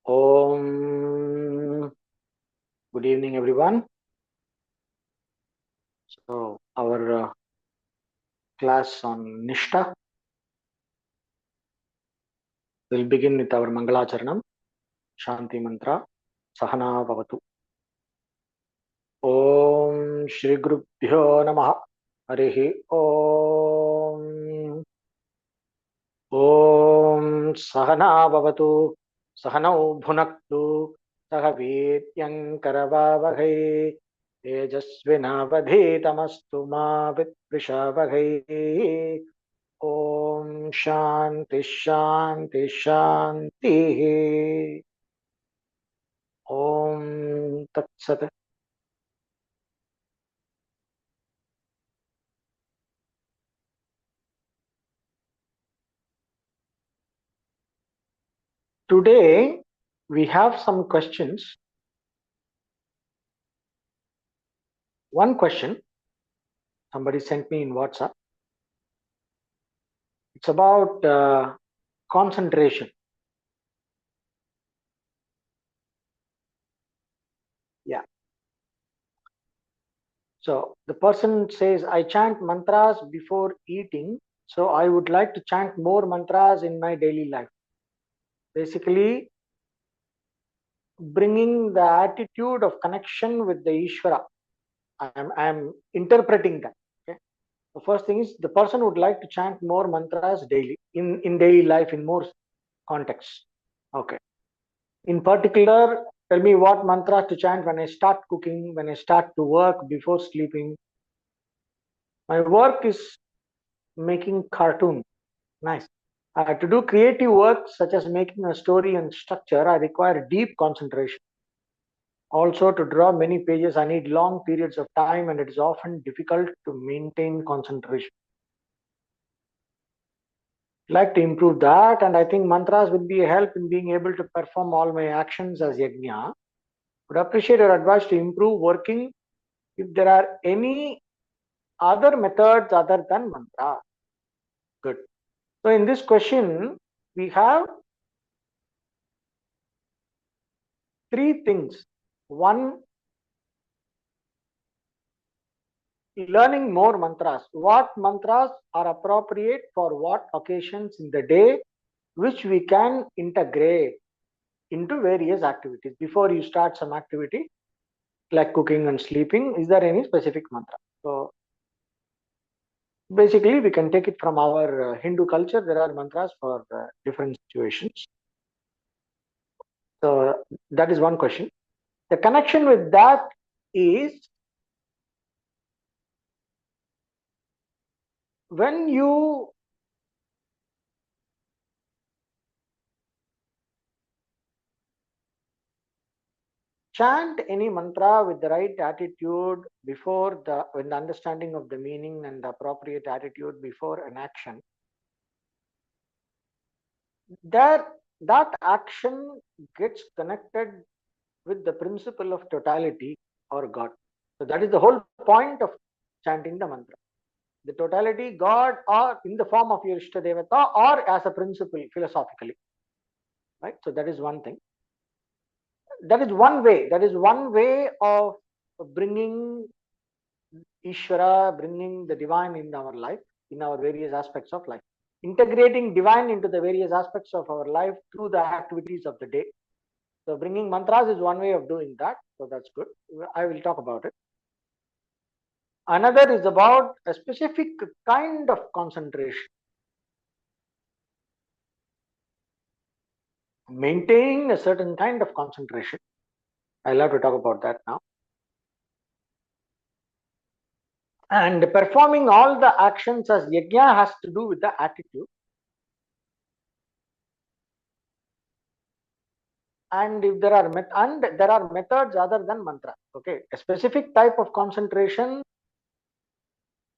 Good evening, everyone. So, our class on Nishta will begin with our Mangalacharanam, Shanti Mantra, Sahana Bhavatu. Om Shri Gurubhyo Namaha. Harihi Om. Om Sahana Bhavatu. Sahanau Bhunaktu. Sahavityam Karavavahai. तेजस्विनावधीतमस्तु मा विद्विषावहै Om Shanti Shanti Shanti Om Tat Sat. Today we have some questions. One question somebody sent me in WhatsApp. It's about concentration. Yeah. So the person says, I chant mantras before eating, so I would like to chant more mantras in my daily life. Basically, bringing the attitude of connection with the Ishvara. I am interpreting that. Okay. The first thing is the person would like to chant more mantras daily in daily life in more contexts. Okay. In particular, tell me what mantras to chant when I start cooking, when I start to work, before sleeping. My work is making cartoon. Nice. To do creative work such as making a story and structure, I require deep concentration. Also, to draw many pages, I need long periods of time, and it is often difficult to maintain concentration. Like to improve that, and I think mantras will be a help in being able to perform all my actions as yajna. Would appreciate your advice to improve working if there are any other methods other than mantra. Good. So in this question, we have three things. One, learning more mantras. What mantras are appropriate for what occasions in the day, which we can integrate into various activities. Before you start some activity like cooking and sleeping, is there any specific mantra? So basically, we can take it from our Hindu culture. There are mantras for different situations. So that is one question. The connection with that is when you chant any mantra with the right attitude before with the understanding of the meaning and the appropriate attitude before an action, that action gets connected with the principle of totality or God. So that is the whole point of chanting the mantra. The totality, God, or in the form of your Ishta Devata, or as a principle philosophically. Right? So that is one thing. That is one way. That is one way of bringing Ishvara, bringing the divine in our life, in our various aspects of life. Integrating divine into the various aspects of our life through the activities of the day. So bringing mantras is one way of doing that. So that's good. I will talk about it. Another is about a specific kind of concentration. Maintaining a certain kind of concentration. I'll have to talk about that now. And performing all the actions as yajna has to do with the attitude. And if there are methods other than mantra. Okay, a specific type of concentration,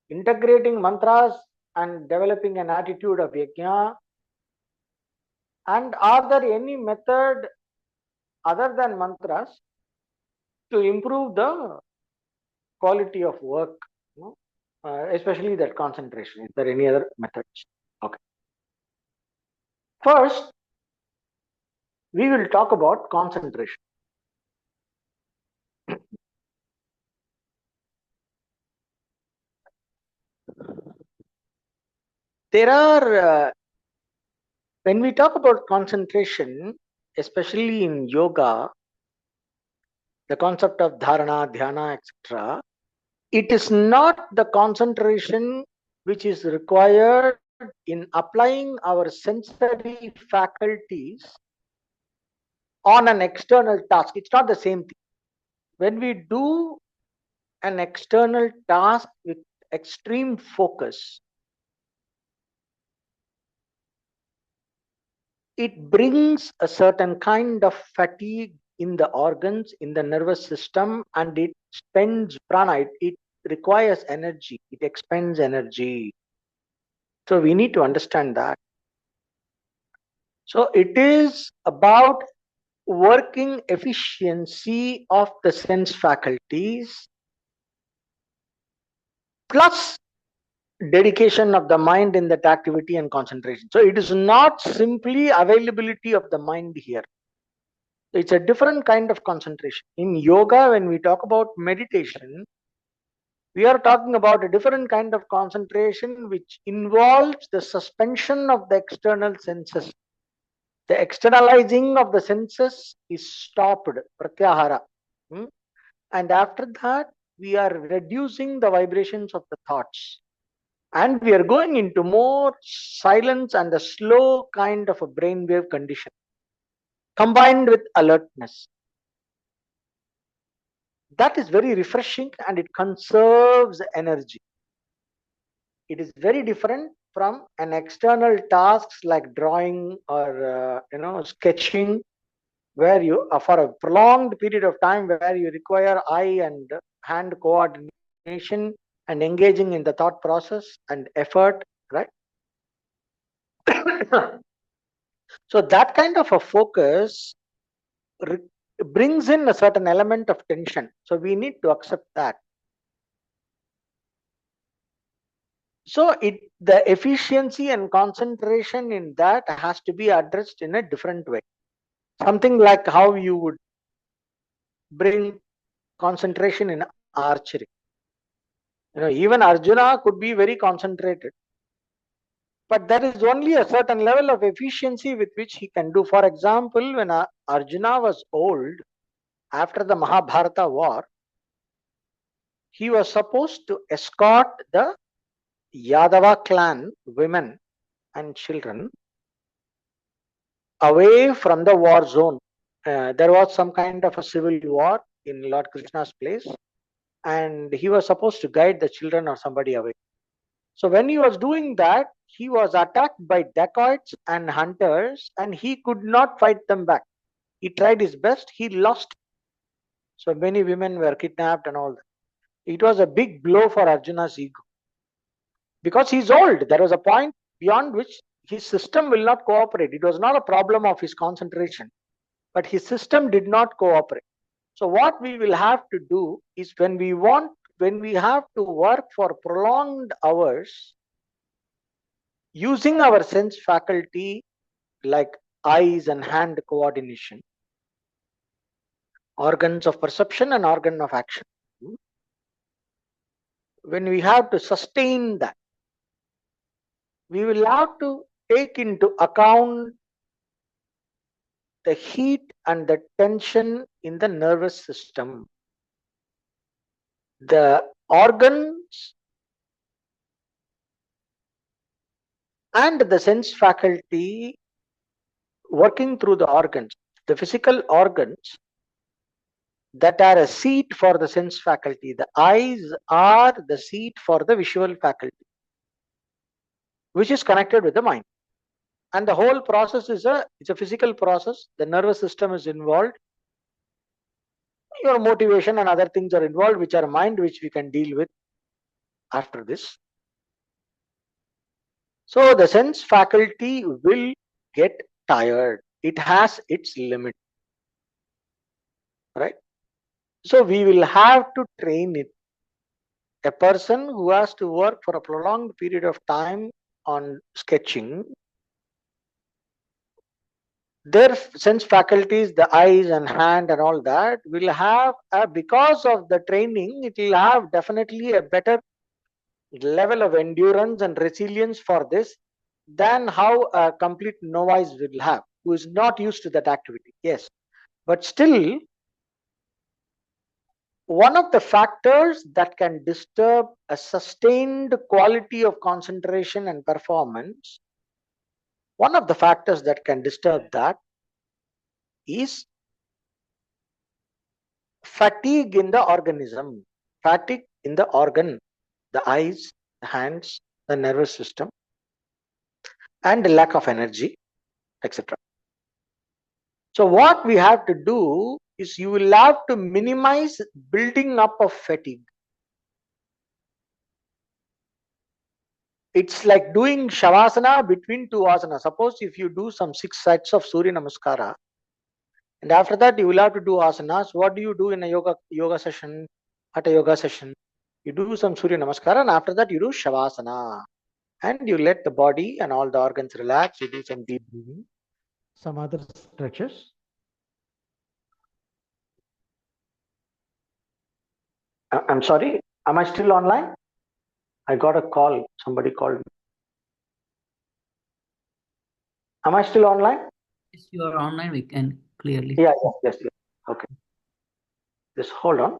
integrating mantras and developing an attitude of yajna. And are there any method other than mantras to improve the quality of work, especially that concentration? Is there any other methods? Okay. First, we will talk about concentration. There are, when we talk about concentration, especially in yoga, the concept of dharana, dhyana, etc., it is not the concentration which is required in applying our sensory faculties on an external task. It's not the same thing. When we do an external task with extreme focus, it brings a certain kind of fatigue in the organs, in the nervous system, and it spends prana. It requires energy, it expends energy. So we need to understand that. So it is about working efficiency of the sense faculties plus dedication of the mind in that activity and concentration. So it is not simply availability of the mind here. It's a different kind of concentration. In yoga, when we talk about meditation, we are talking about a different kind of concentration which involves the suspension of the external senses. The externalizing of the senses is stopped, pratyahara. And after that, we are reducing the vibrations of the thoughts. And we are going into more silence and a slow kind of a brainwave condition combined with alertness. That is very refreshing and it conserves energy. It is very different from an external tasks like drawing or sketching, where you for a prolonged period of time where you require eye and hand coordination and engaging in the thought process and effort, right? So that kind of a focus brings in a certain element of tension. So we need to accept that. So the efficiency and concentration in that has to be addressed in a different way. Something like how you would bring concentration in archery. Even Arjuna could be very concentrated, but there is only a certain level of efficiency with which he can do. For example, when Arjuna was old, after the Mahabharata war, he was supposed to escort the Yadava clan women and children away from the war zone. There was some kind of a civil war in Lord Krishna's place, and he was supposed to guide the children or somebody away. So when he was doing that, he was attacked by dacoits and hunters, and he could not fight them back. He tried his best, he lost. So many women were kidnapped and all that. It was a big blow for Arjuna's ego. Because he's old, there was a point beyond which his system will not cooperate. It was not a problem of his concentration, but his system did not cooperate. So what we will have to do is when we have to work for prolonged hours, using our sense faculty like eyes and hand coordination, organs of perception and organ of action, when we have to sustain that, we will have to take into account the heat and the tension in the nervous system. The organs and the sense faculty working through the organs, the physical organs that are a seat for the sense faculty. The eyes are the seat for the visual faculty, which is connected with the mind. And the whole process is it's a physical process. The nervous system is involved. Your motivation and other things are involved, which are mind, which we can deal with after this. So the sense faculty will get tired. It has its limit, right? So we will have to train it. A person who has to work for a prolonged period of time on sketching, their sense faculties, the eyes and hand and all that, will have because of the training, it will have definitely a better level of endurance and resilience for this than how a complete novice will have, who is not used to that activity. Yes, but still, one of the factors that can disturb a sustained quality of concentration and performance, one of the factors that can disturb that is fatigue in the organism, fatigue in the organ, the eyes, the hands, the nervous system, and the lack of energy, etc. So what we have to do is you will have to minimize building up of fatigue. It's like doing shavasana between two asanas. Suppose if you do some 6 sets of Surya Namaskara, and after that you will have to do asanas. What do you do in a yoga session? At a yoga session, you do some Surya Namaskara, and after that you do shavasana. And you let the body and all the organs relax. You do some deep breathing, some other stretches. I'm sorry, am I still online? I got a call. Somebody called me. Am I still online? Yes, you are online. We can clearly. Yeah, yes. Okay. Just hold on.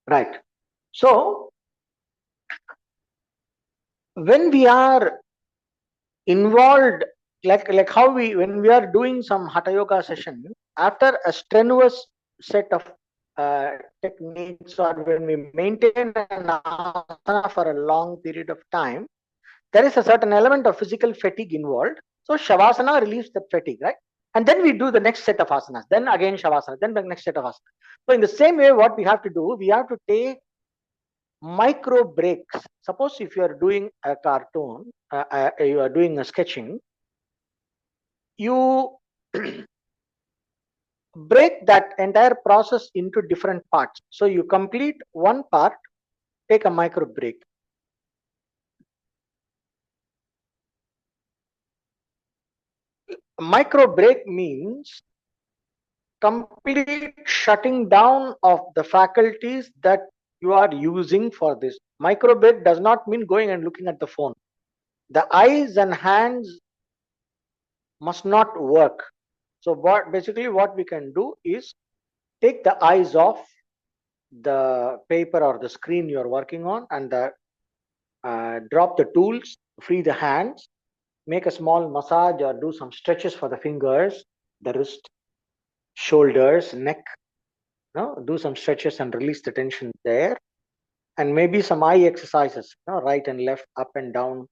Right. So, when we are involved, like how we, when we are doing some hatha yoga session, after a strenuous set of techniques, or when we maintain an asana for a long period of time, there is a certain element of physical fatigue involved. So shavasana relieves the fatigue, right? And then we do the next set of asanas, then again shavasana, then the next set of asanas. So in the same way, what we have to do, we have to take micro breaks. Suppose if you are doing a cartoon, you are doing a sketching, you break that entire process into different parts. So you complete one part, take a micro break. Micro break means complete shutting down of the faculties that you are using for this. Micro break does not mean going and looking at the phone. The eyes and hands must not work. So what we can do is take the eyes off the paper or the screen you are working on, and drop the tools, free the hands, make a small massage or do some stretches for the fingers, the wrist, shoulders, neck. Do some stretches and release the tension there, and maybe some eye exercises, right and left, up and down,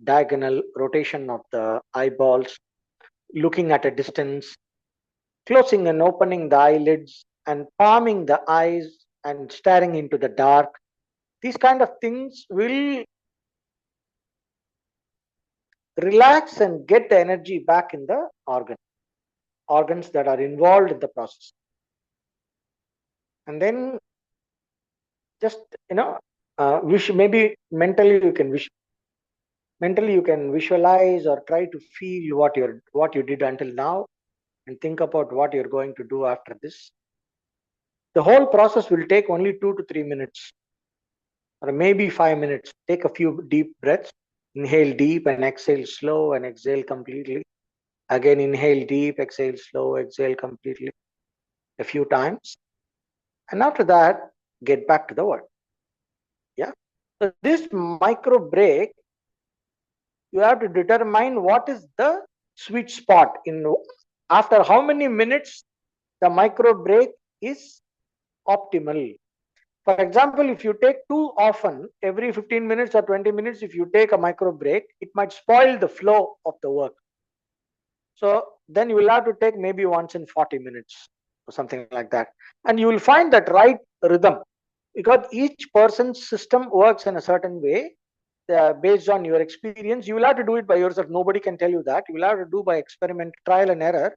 diagonal rotation of the eyeballs, looking at a distance, closing and opening the eyelids, and palming the eyes and staring into the dark. These kind of things will relax and get the energy back in the organs that are involved in the process. And then just wish, maybe mentally you can visualize or try to feel what you did until now, and think about what you're going to do after this. The whole process will take only 2 to 3 minutes, or maybe 5 minutes. Take a few deep breaths, inhale deep and exhale slow, and exhale completely. Again, inhale deep, exhale slow, exhale completely, a few times. And after that, get back to the work. Yeah. So this micro break, you have to determine what is the sweet spot in after how many minutes the micro break is optimal. For example, if you take too often, every 15 minutes or 20 minutes, if you take a micro break, it might spoil the flow of the work. So then you will have to take maybe once in 40 minutes or something like that. And you will find that right rhythm. because each person's system works in a certain way based on your experience. You will have to do it by yourself. Nobody can tell you that. You will have to do by experiment, trial and error.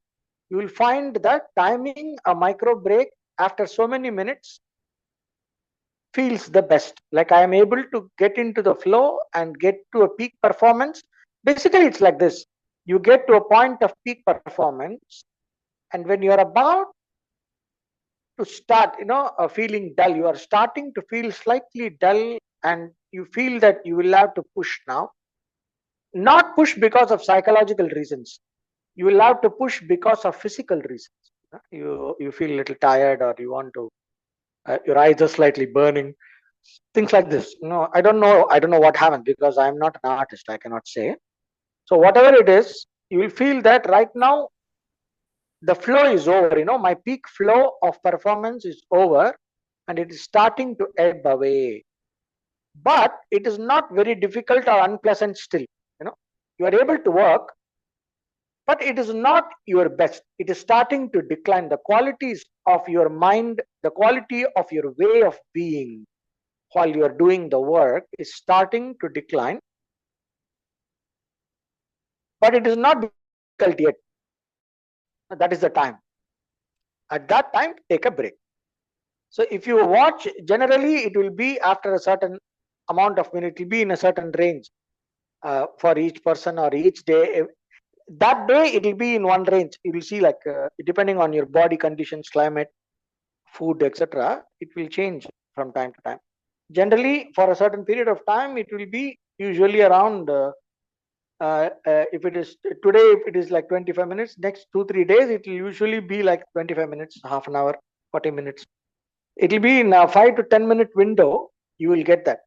You will find that timing a micro break after so many minutes feels the best. Like I am able to get into the flow and get to a peak performance. Basically, it's like this. You get to a point of peak performance, and when you're about to start, feeling dull, you are starting to feel slightly dull, and you feel that you will have to push now. Not push because of psychological reasons. You will have to push because of physical reasons. You feel a little tired, or you want to, your eyes are slightly burning, things like this. I don't know what happened, because I'm not an artist, I cannot say. So whatever it is, you will feel that right now the flow is over. My peak flow of performance is over, and it is starting to ebb away. But it is not very difficult or unpleasant still. You are able to work, but it is not your best. It is starting to decline. The qualities of your mind, the quality of your way of being while you are doing the work is starting to decline, but it is not difficult yet. That is the time. At that time, take a break. So if you watch, generally it will be after a certain amount of minutes, it will be in a certain range for each person or each day. That day it will be in one range. You will see, like depending on your body conditions, climate, food, etc., it will change from time to time. Generally, for a certain period of time, it will be usually around if it is today, if it is like 25 minutes, next 2-3 days it will usually be like 25 minutes, half an hour, 40 minutes. It will be in a 5 to 10 minute window. You will get that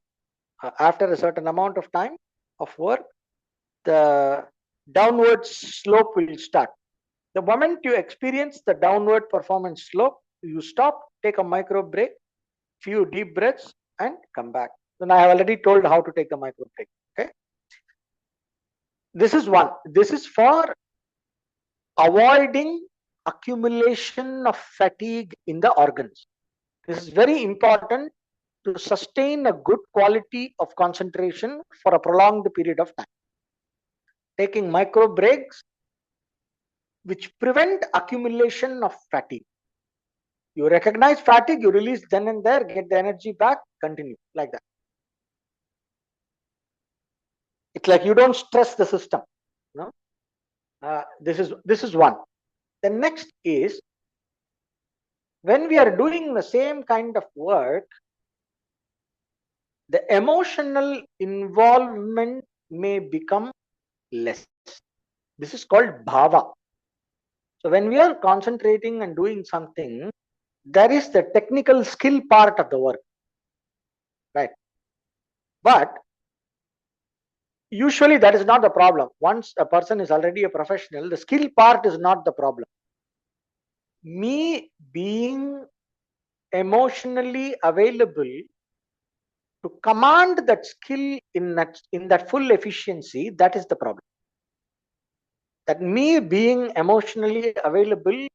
after a certain amount of time of work, the downward slope will start. The moment you experience the downward performance slope, you stop, take a micro break, few deep breaths, and come back. Then I have already told how to take the micro break. Okay, this is one. This is for avoiding accumulation of fatigue in the organs. This is very important to sustain a good quality of concentration for a prolonged period of time. Taking micro breaks which prevent accumulation of fatigue. You recognize fatigue, you release then and there, get the energy back, continue like that. It's like you don't stress the system. This is one. The next is, when we are doing the same kind of work, the emotional involvement may become less. This is called bhava. So when we are concentrating and doing something, there is the technical skill part of the work, right? But usually that is not the problem. Once a person is already a professional, the skill part is not the problem. Me being emotionally available to command that skill in that full efficiency, that is the problem. That me being emotionally available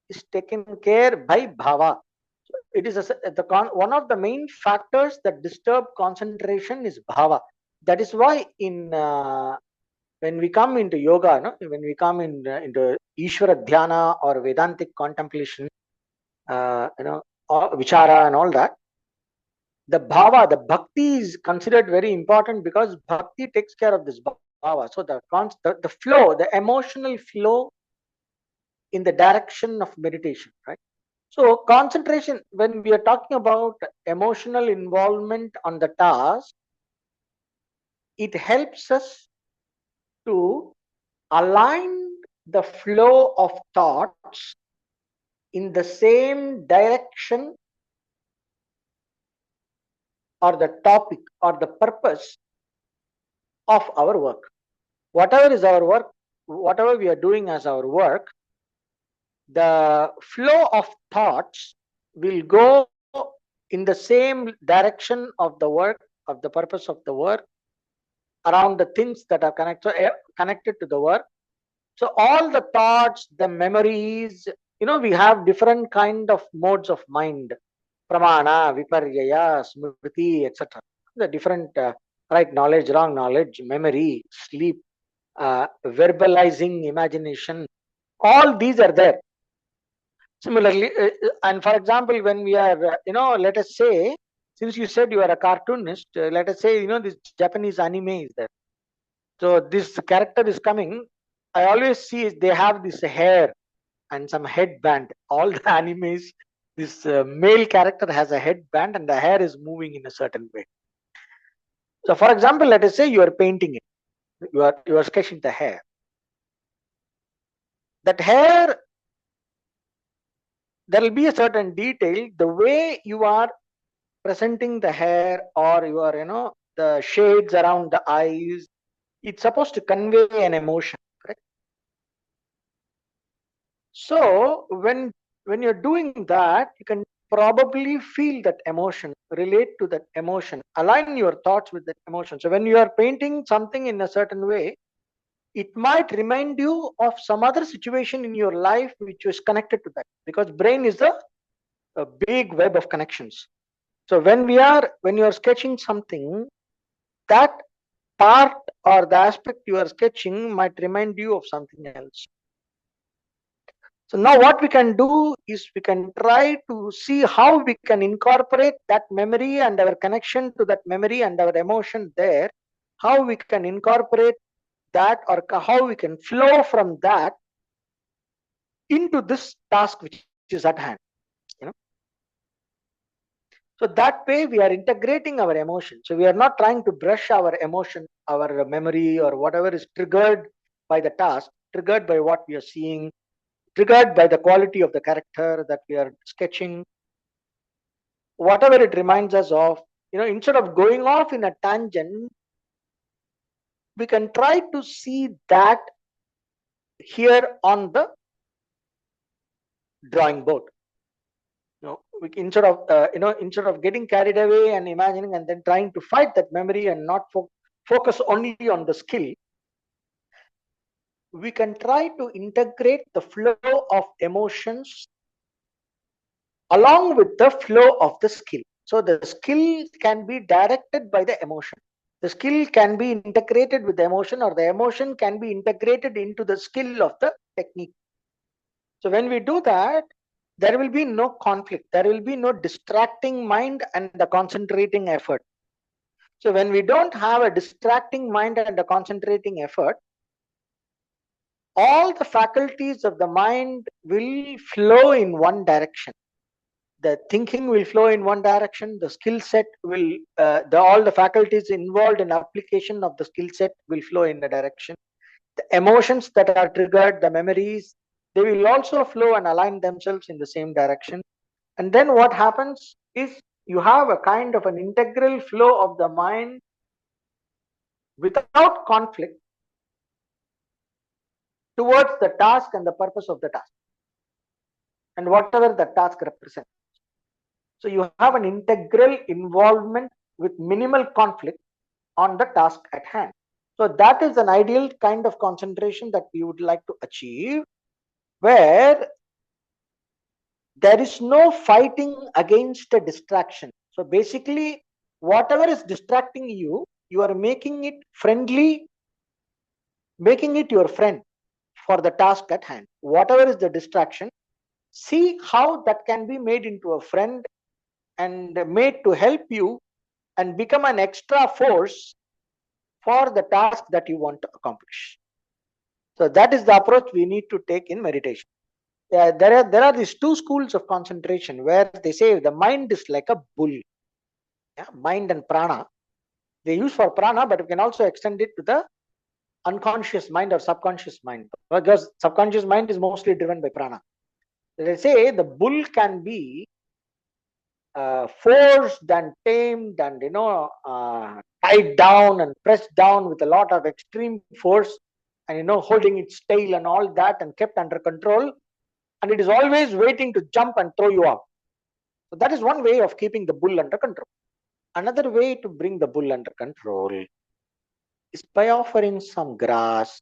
is taken care by bhava. So it is one of the main factors that disturb concentration is bhava. That is why when we come into yoga, when we come into Ishvara dhyana or Vedantic contemplation, or vichara and all that, the bhava, the bhakti is considered very important, because bhakti takes care of this bhava. So the flow, the emotional flow in the direction of meditation, right? So concentration, when we are talking about emotional involvement on the task, it helps us to align the flow of thoughts in the same direction, or the topic or the purpose of our work. Whatever is our work, whatever we are doing as our work, the flow of thoughts will go in the same direction of the work, of the purpose of the work, around the things that are connected to the work. So all the thoughts, the memories, we have different kind of modes of mind. pramana, viparyaya, smriti, etc. The different right knowledge, wrong knowledge, memory, sleep, verbalizing, imagination, all these are there. Similarly, and for example, when we are, let us say, since you said you are a cartoonist, let us say, this Japanese anime is there. So this character is coming. I always see they have this hair and some headband. All the animes, this male character has a headband and the hair is moving in a certain way. So, for example, let us say you are painting it. You are sketching the hair. That hair, there will be a certain detail. The way you are presenting the hair, or you are, the shades around the eyes, it's supposed to convey an emotion, correct? So when you're doing that, you can probably feel that emotion, relate to that emotion, align your thoughts with that emotion. So when you are painting something in a certain way, it might remind you of some other situation in your life which is connected to that, because brain is a big web of connections. So when you are sketching something, that part or the aspect you are sketching might remind you of something else. So now what we can do is we can try to see how we can incorporate that memory and our connection to that memory and our emotion there, how we can incorporate that, or how we can flow from that into this task which is at hand. You know, so that way we are integrating our emotion. So we are not trying to brush our emotion, our memory, or whatever is triggered by the task, triggered by what we are seeing, triggered by the quality of the character that we are sketching, whatever it reminds us of. Instead of going off in a tangent, we can try to see that here on the drawing board. Instead of getting carried away and imagining and then trying to fight that memory and not focus only on the skill, we can try to integrate the flow of emotions along with the flow of the skill. So the skill can be directed by the emotion. The skill can be integrated with the emotion, or the emotion can be integrated into the skill of the technique. So when we do that, there will be no conflict. There will be no distracting mind and the concentrating effort. So when we don't have a distracting mind and a concentrating effort, all the faculties of the mind will flow in one direction. The thinking will flow in one direction. The skill set will, all the faculties involved in application of the skill set will flow in a direction. The emotions that are triggered, the memories, they will also flow and align themselves in the same direction. And then what happens is you have a kind of an integral flow of the mind without conflict towards the task and the purpose of the task and whatever the task represents. So you have an integral involvement with minimal conflict on the task at hand. So that is an ideal kind of concentration that we would like to achieve, where there is no fighting against a distraction. So basically, whatever is distracting you, you are making it friendly, making it your friend for the task at hand. Whatever is the distraction, see how that can be made into a friend and made to help you and become an extra force for the task that you want to accomplish. So that is the approach we need to take in meditation. There are these two schools of concentration where they say the mind is like a bull. Mind and prana. They use for prana, but we can also extend it to the unconscious mind or subconscious mind, because subconscious mind is mostly driven by prana. They say the bull can be forced and tamed and tied down and pressed down with a lot of extreme force, and holding its tail and all that, and kept under control, and it is always waiting to jump and throw you off. So that is one way of keeping the bull under control. Another way to bring the bull under control is by offering some grass,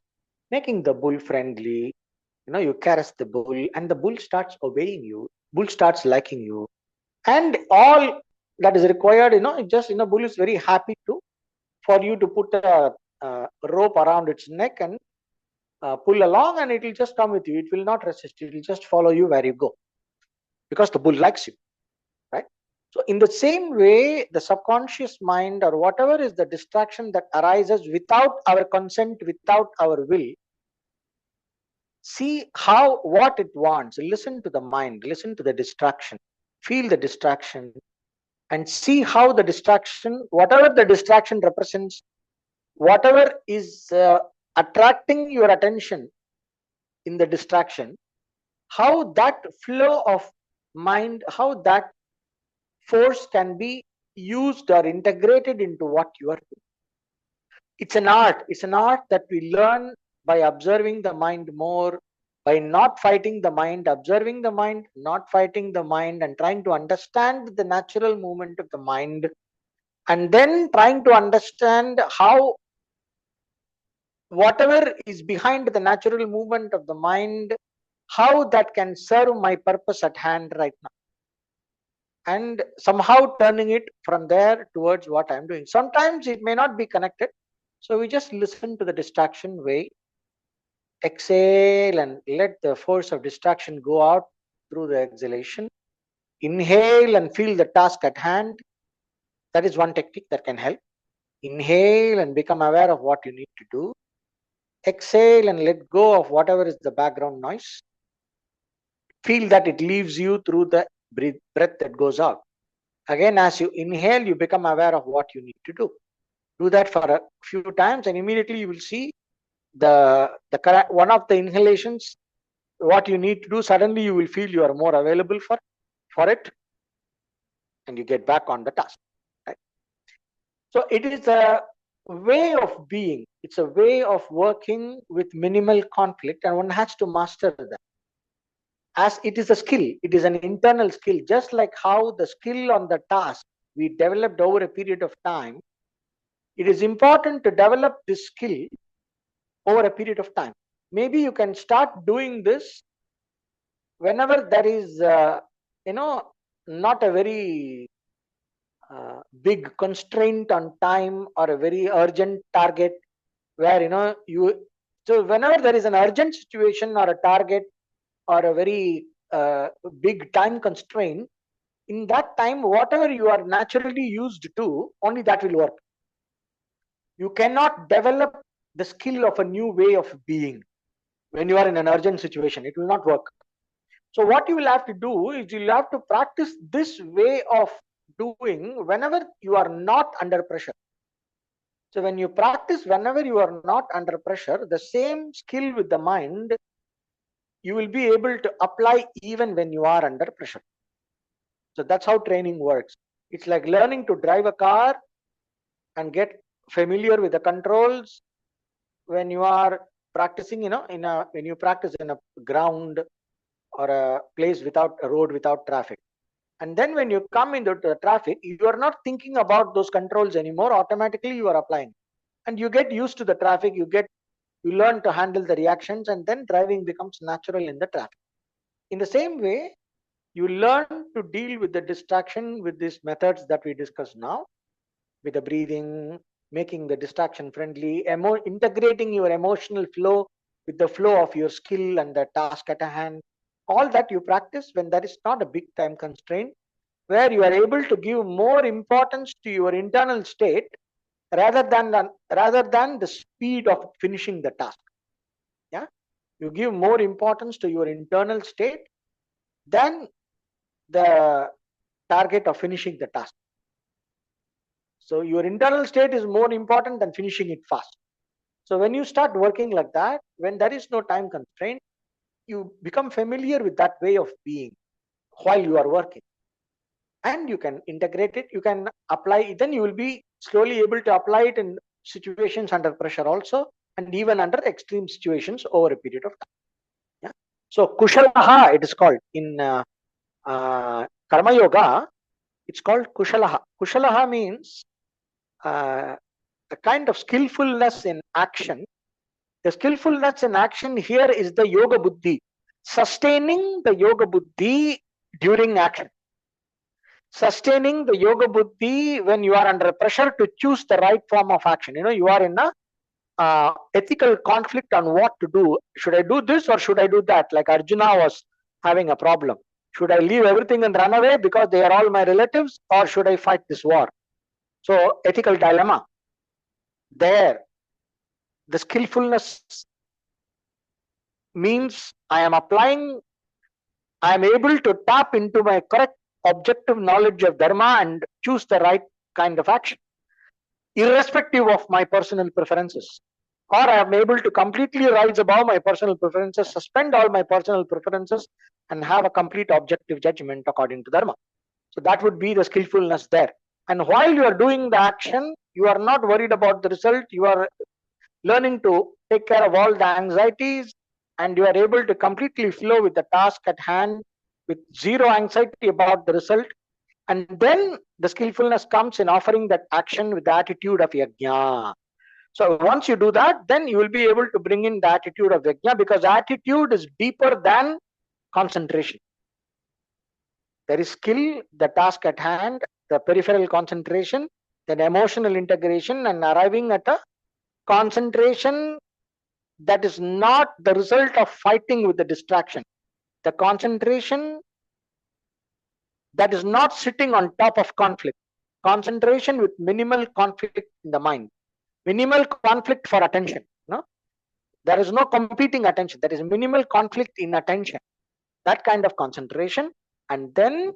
making the bull friendly. You caress the bull and the bull starts obeying you. Bull starts liking you. And all that is required, just bull is very happy for you to put a rope around its neck and pull along, and it will just come with you. It will not resist. It will just follow you where you go, because the bull likes you, right? So in the same way, the subconscious mind, or whatever is the distraction that arises without our consent, without our will, see what it wants. Listen to the mind, listen to the distraction, feel the distraction, and see how the distraction, whatever the distraction represents, whatever is attracting your attention in the distraction, how that flow of mind, how that force can be used or integrated into what you are doing. It's an art. It's an art that we learn by observing the mind more, by not fighting the mind, observing the mind, not fighting the mind, and trying to understand the natural movement of the mind, and then trying to understand how whatever is behind the natural movement of the mind, how that can serve my purpose at hand right now, and somehow turning it from there towards what I'm doing. Sometimes it may not be connected, so we just listen to the distraction way, exhale, and let the force of distraction go out through the exhalation. Inhale and feel the task at hand. That is one technique that can help. Inhale and become aware of what you need to do. Exhale and let go of whatever is the background noise. Feel that it leaves you through the breath that goes out. Again, as you inhale, you become aware of what you need to do. Do that for a few times, and immediately you will see the one of the inhalations, what you need to do. Suddenly you will feel you are more available for it, and you get back on the task. Right? So it is a way of being. It's a way of working with minimal conflict, and one has to master that. As it is a skill, it is an internal skill, just like how the skill on the task we developed over a period of time. It is important to develop this skill over a period of time. Maybe you can start doing this whenever there is, not a very big constraint on time, or a very urgent target where, so whenever there is an urgent situation or a target or a very big time constraint, in that time, whatever you are naturally used to, only that will work. You cannot develop the skill of a new way of being when you are in an urgent situation. It will not work. So what you will have to do is you'll have to practice this way of doing whenever you are not under pressure. So when you practice whenever you are not under pressure, the same skill with the mind, you will be able to apply even when you are under pressure. So that's how training works. It's like learning to drive a car and get familiar with the controls when you are practicing, when you practice in a ground or a place without a road, without traffic. And then when you come into the traffic, you are not thinking about those controls anymore. Automatically you are applying, and you get used to the traffic. You learn to handle the reactions, and then driving becomes natural in the traffic. In the same way, you learn to deal with the distraction with these methods that we discussed now, with the breathing, making the distraction friendly, integrating your emotional flow with the flow of your skill and the task at hand. All that you practice when there is not a big time constraint, where you are able to give more importance to your internal state rather than the speed of finishing the task. Yeah, you give more importance to your internal state than the target of finishing the task. So your internal state is more important than finishing it fast. So when you start working like that, when there is no time constraint, you become familiar with that way of being while you are working, and you can integrate it. You can apply it. Then you will be slowly able to apply it in situations under pressure also, and even under extreme situations over a period of time. Yeah. So kushalaha, it is called in karma yoga. It's called kushalaha. Kushalaha means a kind of skillfulness in action. The skillfulness in action here is the yoga buddhi, sustaining the yoga buddhi during action. sustaining the yoga buddhi when you are under pressure to choose the right form of action. You are in a ethical conflict on what to do. Should I do this or should I do that? Like Arjuna was having a problem. Should I leave everything and run away because they are all my relatives, or should I fight this war? So, ethical dilemma. There, the skillfulness means I am applying, I am able to tap into my correct objective knowledge of Dharma and choose the right kind of action, irrespective of my personal preferences. Or I am able to completely rise above my personal preferences, suspend all my personal preferences, and have a complete objective judgment according to Dharma. So that would be the skillfulness there. And while you are doing the action, you are not worried about the result. You are learning to take care of all the anxieties, and you are able to completely flow with the task at hand with zero anxiety about the result. And then the skillfulness comes in offering that action with the attitude of yajna. So once you do that, then you will be able to bring in the attitude of yajna, because attitude is deeper than concentration. There is skill, the task at hand, the peripheral concentration, then emotional integration, and arriving at a concentration that is not the result of fighting with the distraction. The concentration that is not sitting on top of conflict. Concentration with minimal conflict in the mind. Minimal conflict for attention. No? There is no competing attention. There is minimal conflict in attention. That kind of concentration. And then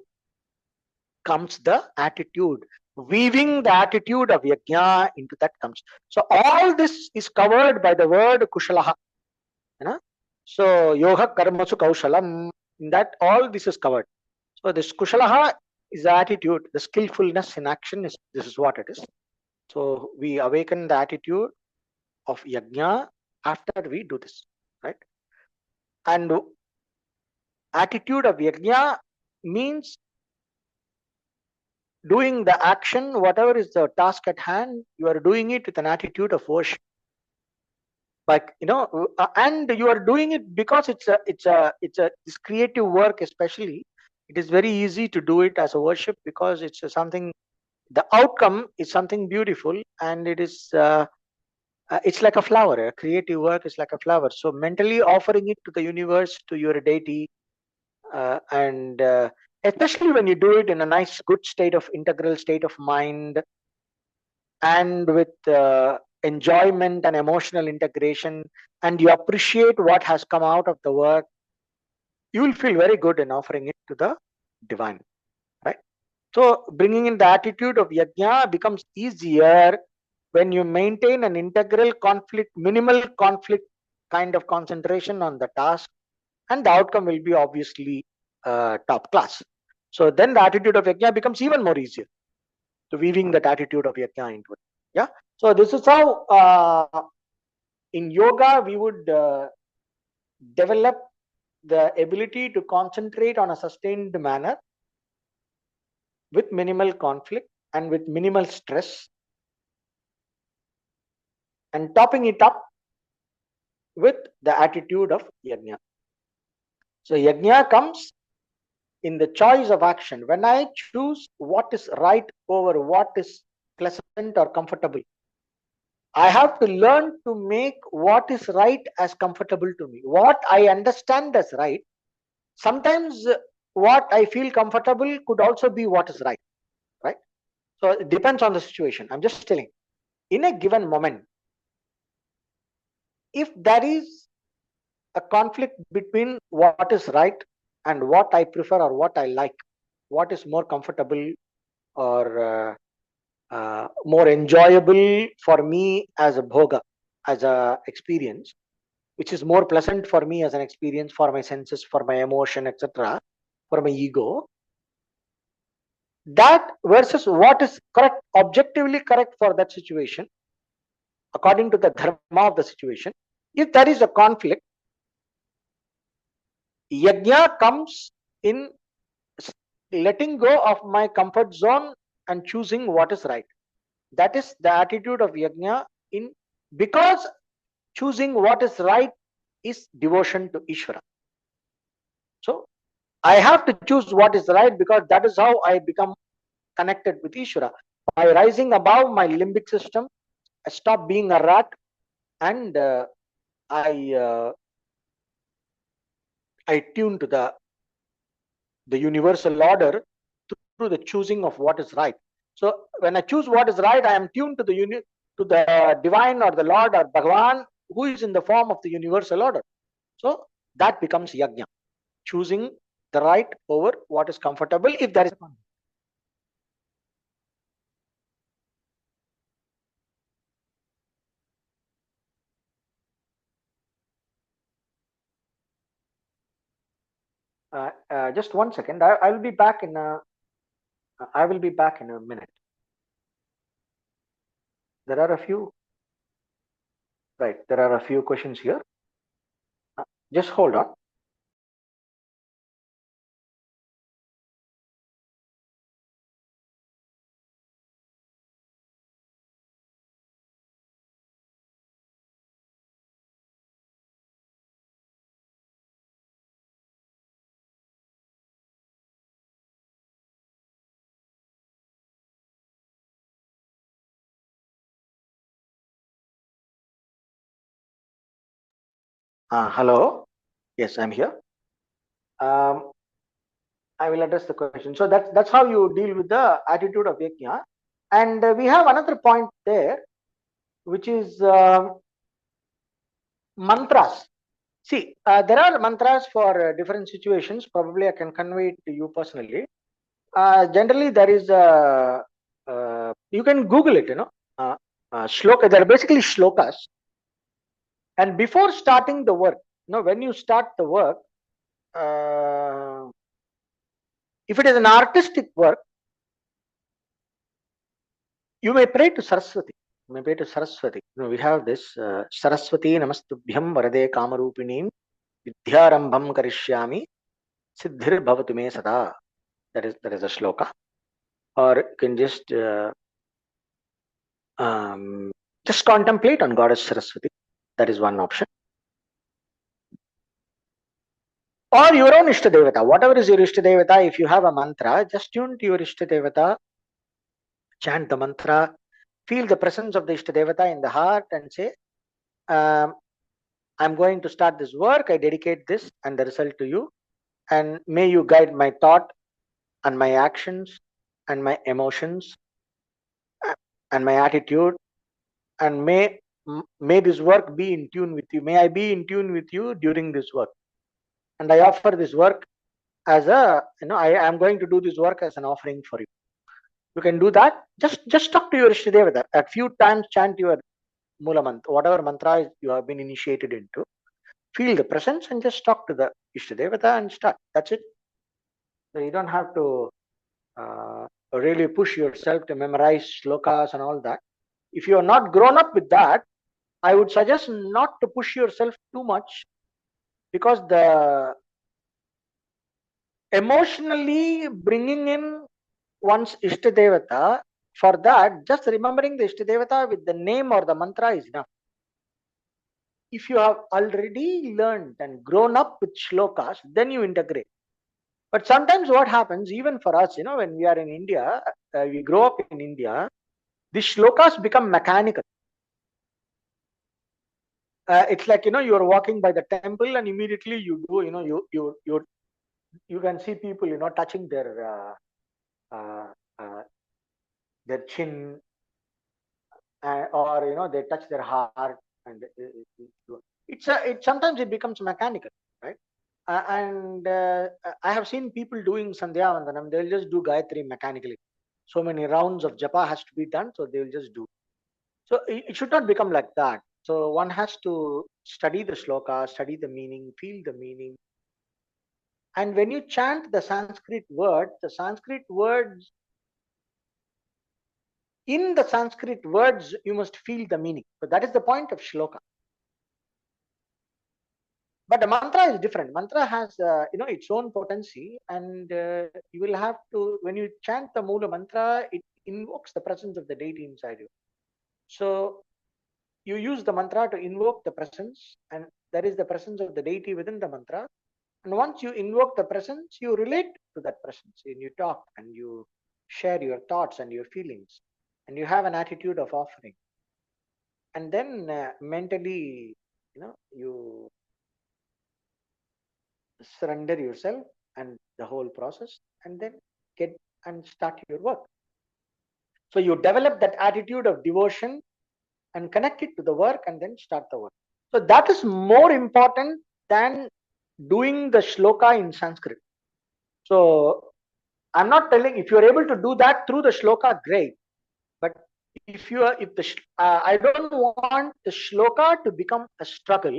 comes the attitude. Weaving the attitude of yajna into that comes. So all this is covered by the word kushalaha. So yoga karmasu kaushalam. In that all this is covered. So this kushalaha is the attitude, the skillfulness in action is this is what it is. So we awaken the attitude of yajna after we do this, right? And attitude of yajna means doing the action, whatever is the task at hand, you are doing it with an attitude of worship. Like and you are doing it because it's this creative work, especially. It is very easy to do it as a worship because it's something. The outcome is something beautiful, and it is. It's like a flower. A creative work is like a flower. So mentally offering it to the universe, to your deity, and especially when you do it in a nice, good state of integral state of mind, and with enjoyment and emotional integration, and you appreciate what has come out of the work, you will feel very good in offering it to the divine, right? So bringing in the attitude of yajna becomes easier when you maintain an integral conflict, minimal conflict kind of concentration on the task, and the outcome will be obviously top class. So then the attitude of yajna becomes even more easier. So weaving that attitude of yajna into it. Yeah. So this is how in yoga we would develop the ability to concentrate on a sustained manner with minimal conflict and with minimal stress, and topping it up with the attitude of yajna. So yajna comes in the choice of action. When I choose what is right over what is pleasant or comfortable, I have to learn to make what is right as comfortable to me. What I understand as right, sometimes what I feel comfortable could also be what is right, right? So it depends on the situation. I'm just telling. In a given moment, if there is a conflict between what is right and what I prefer or what I like, what is more comfortable or more enjoyable for me as a bhoga, as a experience, which is more pleasant for me as an experience, for my senses, for my emotion, etc., for my ego, that versus what is correct, objectively correct for that situation, according to the dharma of the situation. If there is a conflict, yajna comes in letting go of my comfort zone and choosing what is right. That is the attitude of yajna, in because choosing what is right is devotion to Ishvara. So I have to choose what is right because that is how I become connected with Ishvara. By rising above my limbic system, I stop being a rat, and I tune to the universal order through the choosing of what is right. So when I choose what is right, I am tuned to to the divine or the Lord or Bhagavan, who is in the form of the universal order. So that becomes yajna, choosing the right over what is comfortable if there is a conflict. Just 1 second. I will be back in a. I will be back in a minute. There are a few. Right. There are a few questions here. Just hold on. Hello. Yes, I'm here. Um, I will address the question. So that's how you deal with the attitude of yajna. And we have another point there, which is mantras. See, there are mantras for different situations. Probably I can convey it to you personally. Generally, there is a. You can Google it. Shloka. They are basically shlokas. And before starting the work, when you start the work, if it is an artistic work, you may pray to Saraswati. You may pray to Saraswati. We have this Saraswati Namastubhyam Varade Kamarupinim Vidyarambham Karishyami Siddhir Bhavatu Me Sada. That is a shloka. Or you can just contemplate on Goddess Saraswati. That is one option. Or your own Ishtadevata. Whatever is your Ishtadevata, if you have a mantra, just tune to your Ishtadevata, chant the mantra, feel the presence of the Ishtadevata in the heart and say, I'm going to start this work. I dedicate this and the result to you. And may you guide my thought and my actions and my emotions and my attitude. And may this work be in tune with you. May I be in tune with you during this work. And I offer this work as I am going to do this work as an offering for you. You can do that. Just talk to your Ishtadevata. A few times chant your Mula Mantra, whatever mantra you have been initiated into. Feel the presence and just talk to the Ishtadevata and start. That's it. So you don't have to really push yourself to memorize shlokas and all that. If you are not grown up with that, I would suggest not to push yourself too much, because the emotionally bringing in one's Ishtadevata, for that, just remembering the Ishtadevata with the name or the mantra is enough. If you have already learned and grown up with shlokas, then you integrate. But sometimes what happens, even for us, when we are in India, we grow up in India, these shlokas become mechanical. It's like, you are walking by the temple and immediately you do, you can see people, touching their chin, or, they touch their heart, and it sometimes it becomes mechanical, right? And I have seen people doing Sandhya Vandanam. They'll just do Gayatri mechanically. So many rounds of japa has to be done, so they'll just do. So it should not become like that. So one has to study the shloka, study the meaning, feel the meaning. And when you chant the Sanskrit words, in the Sanskrit words, you must feel the meaning. So that is the point of shloka. But the mantra is different. Mantra has its own potency, and you will have to, when you chant the Mula mantra, it invokes the presence of the deity inside you. So you use the mantra to invoke the presence, and there is the presence of the deity within the mantra. And once you invoke the presence, you relate to that presence and you talk and you share your thoughts and your feelings, and you have an attitude of offering, and then mentally, you surrender yourself and the whole process, and then get and start your work. So you develop that attitude of devotion and connect it to the work, and then start the work. So that is more important than doing the shloka in Sanskrit. So I'm not telling, if you're able to do that through the shloka, great. But I don't want the shloka to become a struggle,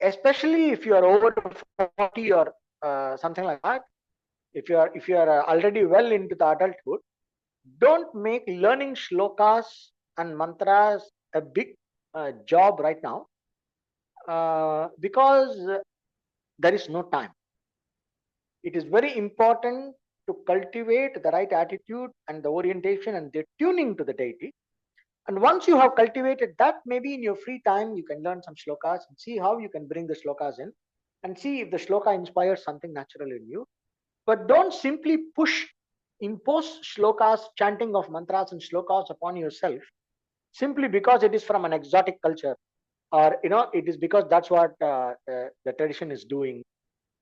especially if you are over 40 or something like that. If you are already well into the adulthood, don't make learning shlokas and mantras a big job right now, because there is no time. It is very important to cultivate the right attitude and the orientation and the tuning to the deity. And once you have cultivated that, maybe in your free time, you can learn some shlokas and see how you can bring the shlokas in, and see if the shloka inspires something natural in you. But don't simply impose shlokas, chanting of mantras and shlokas upon yourself simply because it is from an exotic culture, or it is because that's what the tradition is doing.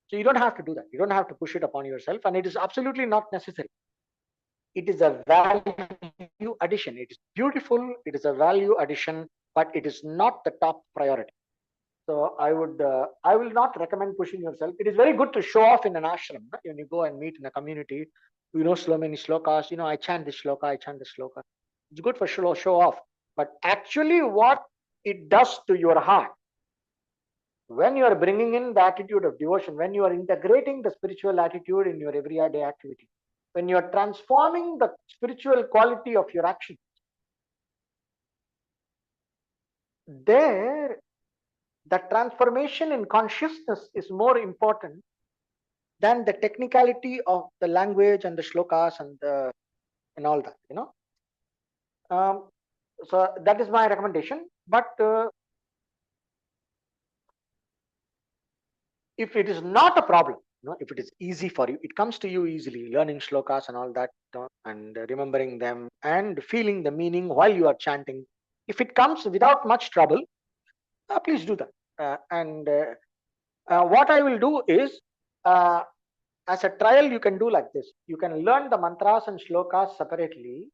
So you don't have to do that. You don't have to push it upon yourself, and it is absolutely not necessary. It is a value addition. It is beautiful. It is a value addition, but it is not the top priority. So I will not recommend pushing yourself. It is very good to show off in an ashram. When you go and meet in a community, so many slokas. I chant this shloka. I chant this shloka. It's good for show off. But actually, what it does to your heart, when you are bringing in the attitude of devotion, when you are integrating the spiritual attitude in your everyday activity, when you are transforming the spiritual quality of your action, there the transformation in consciousness is more important than the technicality of the language and the shlokas and all that. So that is my recommendation. But if it is not a problem, if it is easy for you, it comes to you easily, learning shlokas and all that, and remembering them and feeling the meaning while you are chanting, if it comes without much trouble, please do that. And what I will do is, as a trial, you can do like this. You can learn the mantras and shlokas separately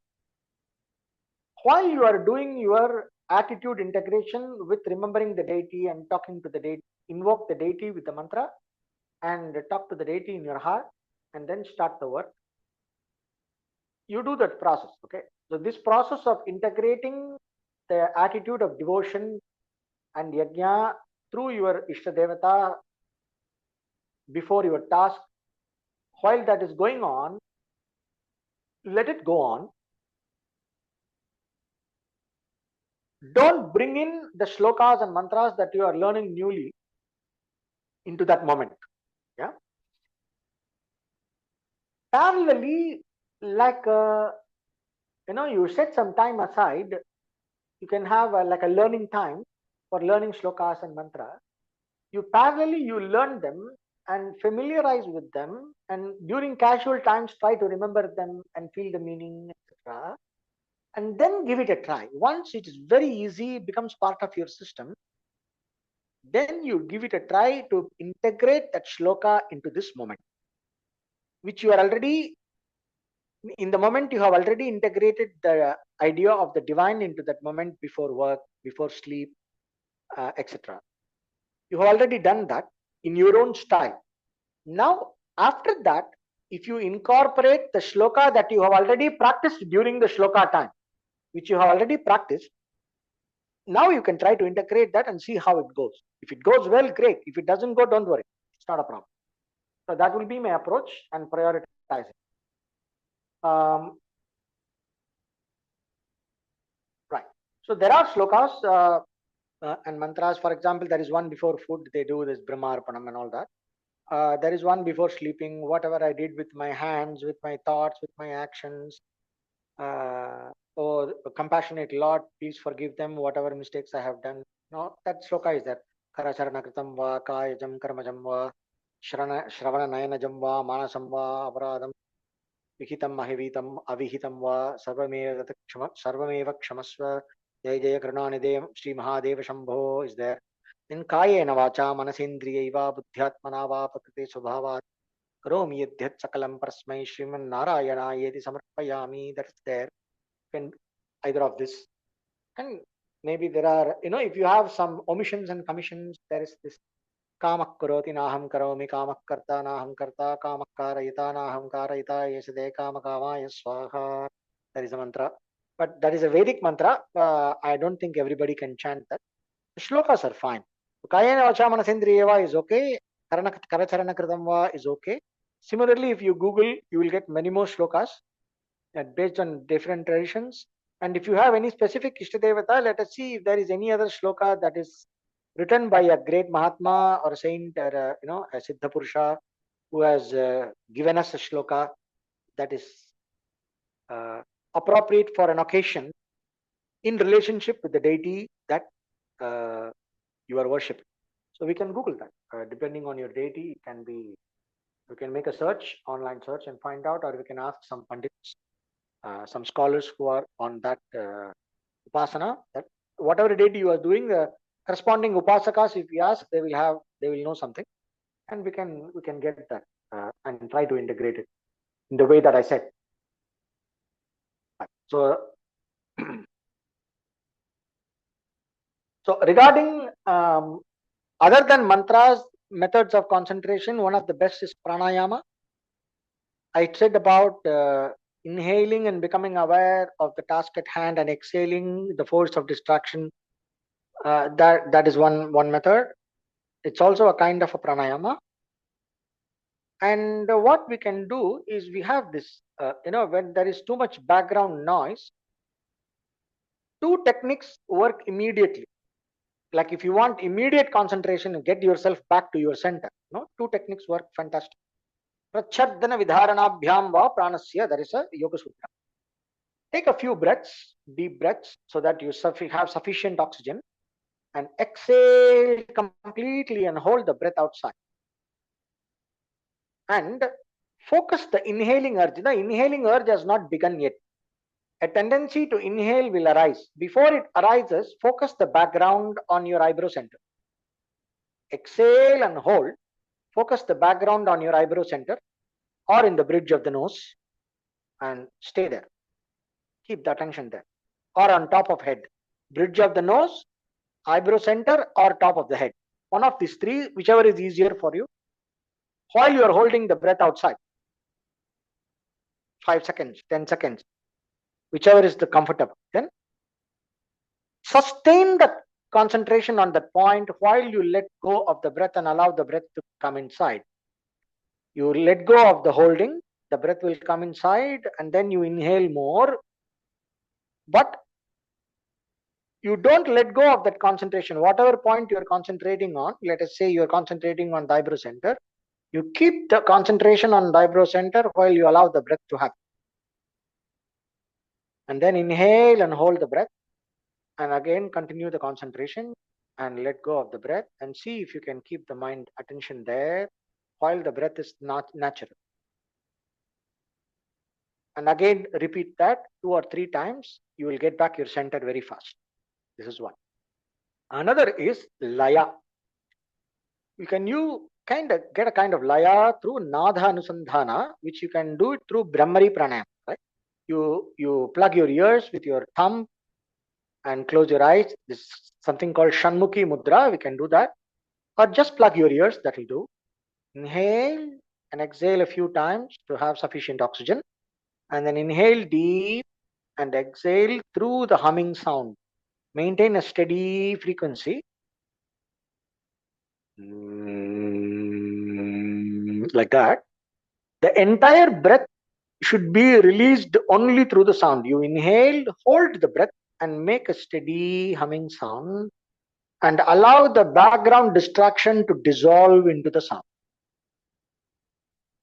while you are doing your attitude integration with remembering the deity and talking to the deity. Invoke the deity with the mantra and talk to the deity in your heart, and then start the work. You do that process. Okay. So this process of integrating the attitude of devotion and yajna through your Ishta Devata before your task, while that is going on, let it go on. Don't bring in the shlokas and mantras that you are learning newly into that moment. Yeah. Parallelly, like you set some time aside. You can have like a learning time for learning shlokas and mantra. You parallelly learn them and familiarize with them, and during casual times try to remember them and feel the meaning, etc. And then give it a try. Once it is very easy, it becomes part of your system, then you give it a try to integrate that shloka into this moment, which you are already, in the moment you have already integrated the idea of the divine into that moment, before work, before sleep, etc. You have already done that in your own style. Now, after that, if you incorporate the shloka that you have already practiced during the shloka time, which you have already practiced, now you can try to integrate that and see how it goes. If it goes well, great. If it doesn't go, don't worry. It's not a problem. So that will be my approach and prioritizing. Right. So there are shlokas and mantras. For example, there is one before food. They do this Brahmarpanam and all that. There is one before sleeping. Whatever I did with my hands, with my thoughts, with my actions, or compassionate Lord, please forgive them whatever mistakes I have done. No, that shloka is there. Karacharana kritam va, kayajam karmajam va, shravana nayanajam va, manasam va, aparadam. vihitam mahivitam avihitam va sarvameva kshamasva jaya jaya karunanideyam Sri Mahadeva Shambho is there. Then kayena vacha manasendriyaiva buddhyatmana va prakriti swabhavat karomi yadhyat sakalam parasmai Sriman Narayana samarpayami. That is there. Can either of this. And maybe there are, if you have some omissions and commissions, there is this kamak karoti naham karomi kamak karta naham karta kamak karayita naham karayita yesade kamakama yaswaha. That is a mantra. But that is a Vedic mantra. I don't think everybody can chant that. The shlokas are fine. Kayena vacha manasendriyeva is okay. Karacharana kritamva is okay. Similarly, if you Google, you will get many more shlokas based on different traditions. And if you have any specific Ishtadevata, let us see if there is any other shloka that is written by a great Mahatma or a saint or a Siddha Purusha who has given us a shloka that is appropriate for an occasion in relationship with the deity that you are worshipping. So we can Google that. Depending on your deity, it can be, you can make a search, online search and find out, or we can ask some pandits, some scholars who are on that upasana, that whatever deity you are doing, the corresponding upasakas, if we ask, they will know something, and we can get that and try to integrate it in the way that I said. So, so regarding other than mantras, methods of concentration, one of the best is pranayama. I said about inhaling and becoming aware of the task at hand, and exhaling the force of distraction. That is one method. It's also a kind of a pranayama. And what we can do is, we have this, when there is too much background noise, two techniques work immediately. Like if you want immediate concentration and get yourself back to your center, two techniques work fantastic. Prachardana vidharanabhyam va pranasya, that is a yoga sutra. Take a few breaths, deep breaths, so that you have sufficient oxygen, and exhale completely and hold the breath outside. And focus the inhaling urge. The inhaling urge has not begun yet. A tendency to inhale will arise. Before it arises, focus the background on your eyebrow center. Exhale and hold. Focus the background on your eyebrow center or in the bridge of the nose, and stay there. Keep the attention there. Or on top of head. Bridge of the nose, eyebrow center, or top of the head. One of these three, whichever is easier for you, while you are holding the breath outside. 5 seconds, 10 seconds, whichever is the comfortable. Then sustain the concentration on that point while you let go of the breath and allow the breath to come inside. You let go of the holding, the breath will come inside, and then you inhale more. But you don't let go of that concentration. Whatever point you are concentrating on, let us say you are concentrating on the eyebrow center, you keep the concentration on the eyebrow center while you allow the breath to happen. And then inhale and hold the breath, and again continue the concentration and let go of the breath, and see if you can keep the mind attention there while the breath is not natural. And again repeat that 2 or 3 times. You will get back your center very fast. This is one. Another is laya. You kind of get a kind of laya through nadha anusandhana, which you can do it through brahmari pranayama. Right? You plug your ears with your thumb and close your eyes. This is something called Shanmukhi Mudra. We can do that. Or just plug your ears, that will do. Inhale and exhale a few times to have sufficient oxygen. And then inhale deep and exhale through the humming sound. Maintain a steady frequency. Like that. The entire breath should be released only through the sound. You inhale, hold the breath, and make a steady humming sound, and allow the background distraction to dissolve into the sound.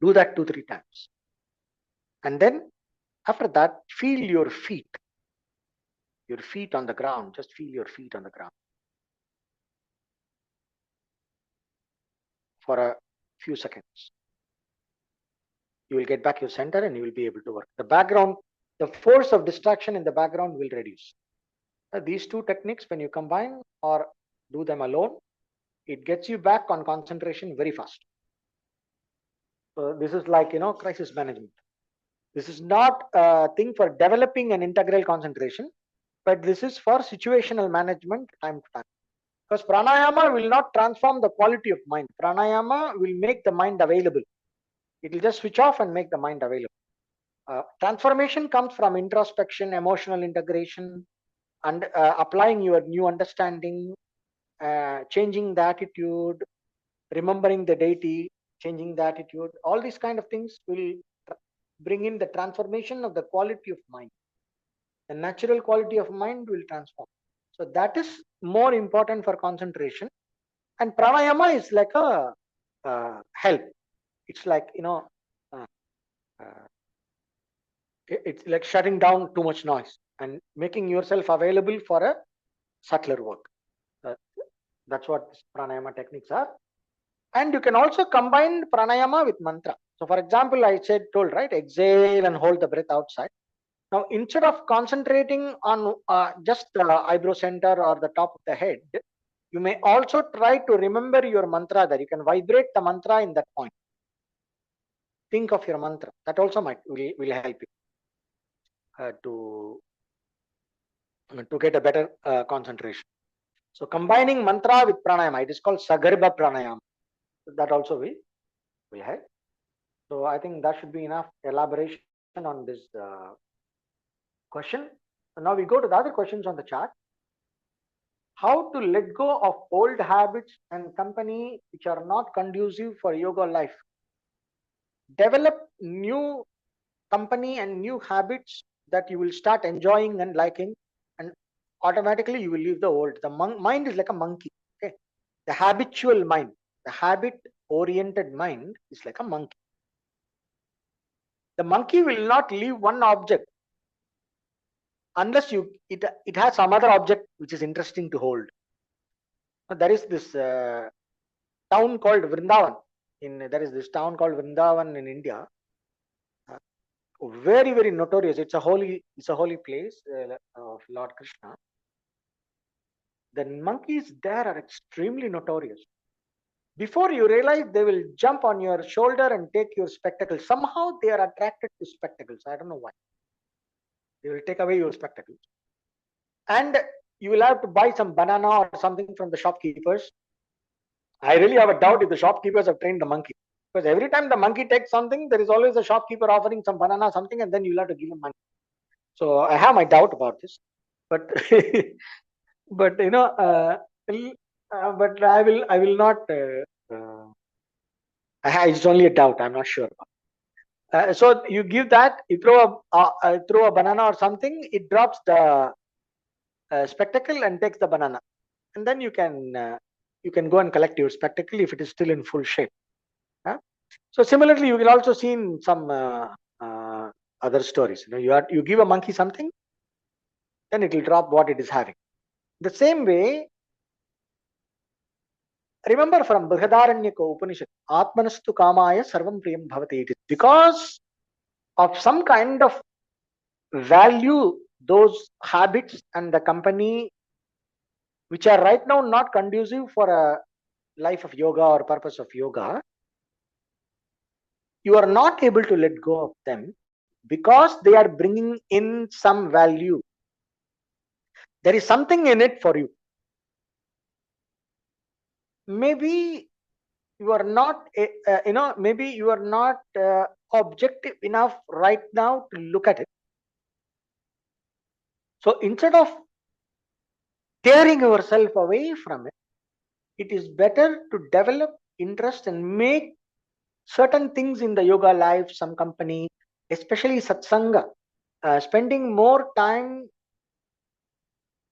Do that 2-3 times. And then after that, feel your feet. Your feet on the ground. Just feel your feet on the ground for a few seconds. You will get back your center and you will be able to work. The background, the force of distraction in the background will reduce. These two techniques, when you combine or do them alone, it gets you back on concentration very fast. So this is like, crisis management. This is not a thing for developing an integral concentration, but this is for situational management time to time. Because pranayama will not transform the quality of mind. Pranayama will make the mind available. It will just switch off and make the mind available. Transformation comes from introspection, emotional integration, and applying your new understanding, changing the attitude, remembering the deity, changing the attitude. All these kind of things will bring in the transformation of the quality of mind. The natural quality of mind will transform. So that is more important for concentration. And pranayama is like a help. It's like, uh, uh, it's like shutting down too much noise and making yourself available for a subtler work. That's what pranayama techniques are. And you can also combine pranayama with mantra. So for example, I told, right, exhale and hold the breath outside. Now, instead of concentrating on just the eyebrow center or the top of the head, you may also try to remember your mantra there. You can vibrate the mantra in that point. Think of your mantra. That also will help you to get a better concentration. So combining mantra with pranayama, it is called sagarbha pranayama. That also will help. So I think that should be enough elaboration on this question. So now we go to the other questions on the chart. How to let go of old habits and company which are not conducive for yoga life. Develop new company and new habits that you will start enjoying and liking, and automatically you will leave the old. The mind is like a monkey. Okay, the habitual mind, the habit oriented mind is like a monkey. The monkey will not leave one object unless it has some other object which is interesting to hold. There is this town called Vrindavan. There is this town called Vrindavan in India. Very, very notorious. It's a holy place of Lord Krishna. The monkeys there are extremely notorious. Before you realize, they will jump on your shoulder and take your spectacles. Somehow they are attracted to spectacles. I don't know why. They will take away your spectacles. And you will have to buy some banana or something from the shopkeepers. I really have a doubt if the shopkeepers have trained the monkey. Because every time the monkey takes something, there is always a shopkeeper offering some banana, something, and then you'll have to give him money. So I have my doubt about this. But but but I will not. It's only a doubt. I'm not sure. So you give that. You throw a banana or something. It drops the spectacle and takes the banana, and then you can go and collect your spectacle if it is still in full shape. So similarly, you will also see in some other stories. You give a monkey something, then it will drop what it is having. The same way, remember from Brihadaranyaka Upanishad, Atmanastu Kamaya Sarvam Priyam Bhavati. It is because of some kind of value, those habits and the company which are right now not conducive for a life of yoga or purpose of yoga, you are not able to let go of them because they are bringing in some value. There is something in it for you. Maybe you are not, maybe you are not objective enough right now to look at it. So instead of tearing yourself away from it, it is better to develop interest and make certain things in the yoga life, some company, especially satsanga, spending more time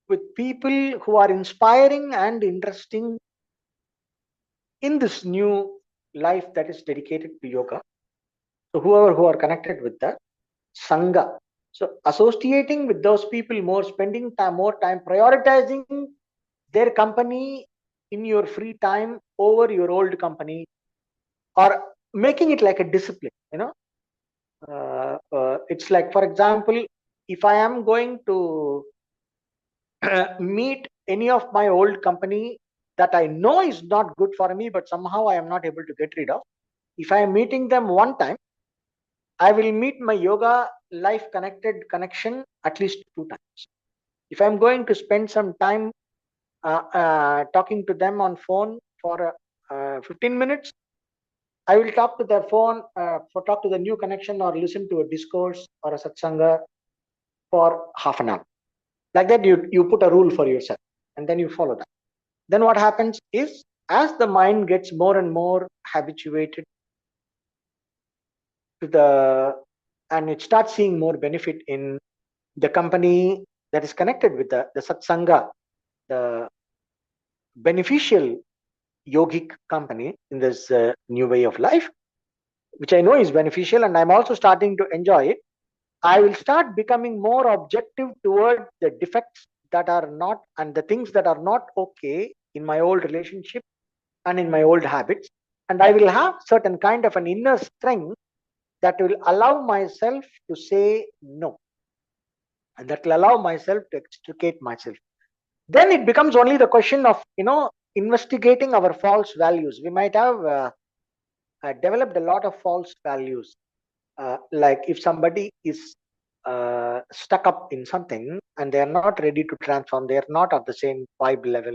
with people who are inspiring and interesting in this new life that is dedicated to yoga. So whoever who are connected with the sangha. So associating with those people more, spending more time, prioritizing their company in your free time over your old company, or making it like a discipline. It's like, for example, if I am going to meet any of my old company that I know is not good for me, but somehow I am not able to get rid of. If I am meeting them one time, I will meet my yoga life connected connection at least two times. If I'm going to spend some time talking to them on phone for 15 minutes, I will talk to their phone for talk to the new connection or listen to a discourse or a satsanga for half an hour. Like that, you put a rule for yourself and then you follow that. Then what happens is, as the mind gets more and more habituated to and it starts seeing more benefit in the company that is connected with the satsanga, the beneficial yogic company in this new way of life, which I know is beneficial and I'm also starting to enjoy it. I will start becoming more objective toward the defects that are not and the things that are not okay in my old relationship and in my old habits. And I will have certain kind of an inner strength that will allow myself to say no, and that will allow myself to extricate myself. Then it becomes only the question of, investigating our false values. We might have developed a lot of false values. Like if somebody is stuck up in something and they are not ready to transform, they are not of the same vibe level,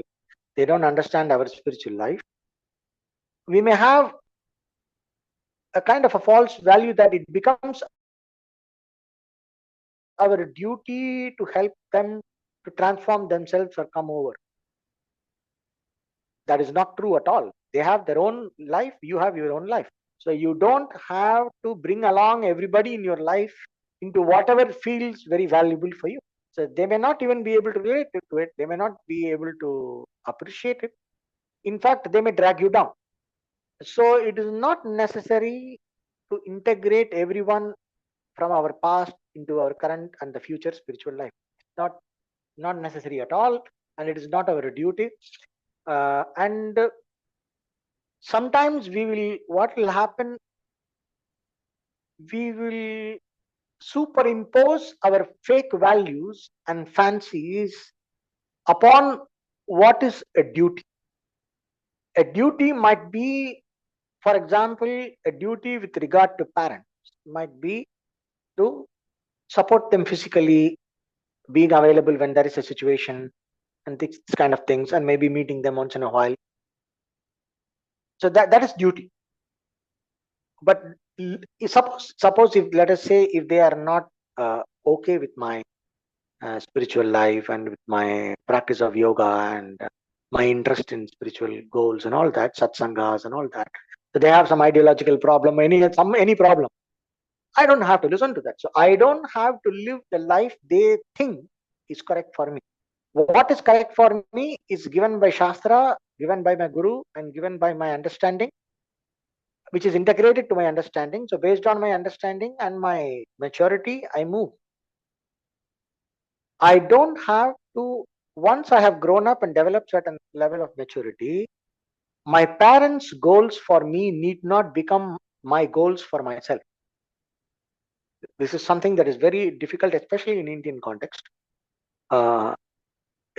they don't understand our spiritual life, we may have a kind of a false value that it becomes our duty to help them to transform themselves or come over. That is not true at all. They have their own life, you have your own life. So you don't have to bring along everybody in your life into whatever feels very valuable for you. So they may not even be able to relate to it, they may not be able to appreciate it. In fact, they may drag you down. So it is not necessary to integrate everyone from our past into our current and the future spiritual life. It's not necessary at all, and it is not our duty. And sometimes what will happen, we will superimpose our fake values and fancies upon what is a duty. A duty might be, for example, a duty with regard to parents might be to support them physically, being available when there is a situation, and this kind of things, and maybe meeting them once in a while. So that is duty. But suppose if, let us say, if they are not okay with my spiritual life and with my practice of yoga and my interest in spiritual goals and all that, satsangas and all that, so they have some ideological problem, any problem, I don't have to listen to that. So I don't have to live the life they think is correct for me. What is correct for me is given by Shastra, given by my Guru, and given by my understanding, which is integrated to my understanding. So based on my understanding and my maturity, I move. I don't have to, once I have grown up and developed certain level of maturity, my parents' goals for me need not become my goals for myself. This is something that is very difficult, especially in Indian context. Uh,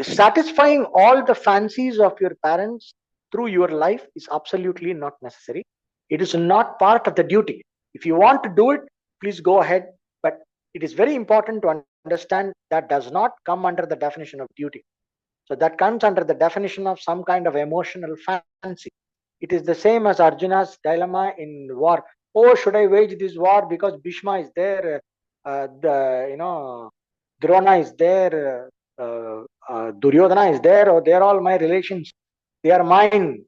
Satisfying all the fancies of your parents through your life is absolutely not necessary. It is not part of the duty. If you want to do it, please go ahead. But it is very important to understand that does not come under the definition of duty. So that comes under the definition of some kind of emotional fancy. It is the same as Arjuna's dilemma in war. Oh, should I wage this war because Bhishma is there? Drona is there, Duryodhana is there, or they're all my relations. They are mine,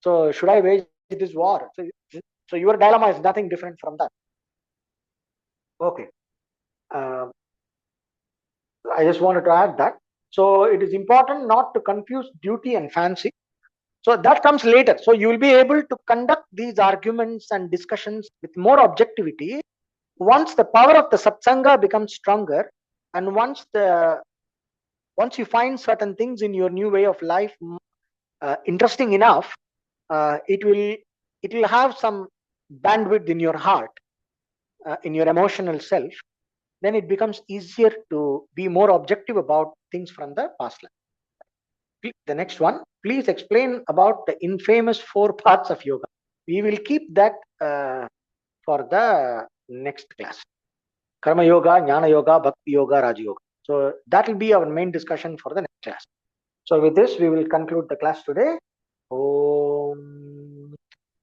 So should I wage this war? So your dilemma is nothing different from that. Okay. Uh, I just wanted to add that. So it is important not to confuse duty and fancy. So that comes later. So you will be able to conduct these arguments and discussions with more objectivity once the power of the satsanga becomes stronger, and once you find certain things in your new way of life interesting enough, it will have some bandwidth in your heart in your emotional self, then it becomes easier to be more objective about things from the past life. The next one, please explain about the infamous 4 parts of yoga. We will keep that for the next class. Karma yoga, Jnana yoga, Bhakti yoga, Raja yoga. So that will be our main discussion for the next class. So with this, we will conclude the class today. Om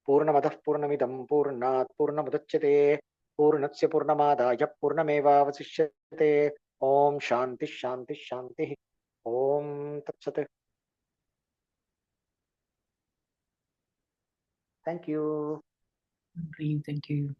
Purnamadah Purnamidam Purnat Purnamudachyate Purnasya Purnamadaya Purnamevavasishyate Om Shanti Shanti Shanti Om Tat Sat. Thank you. Thank you.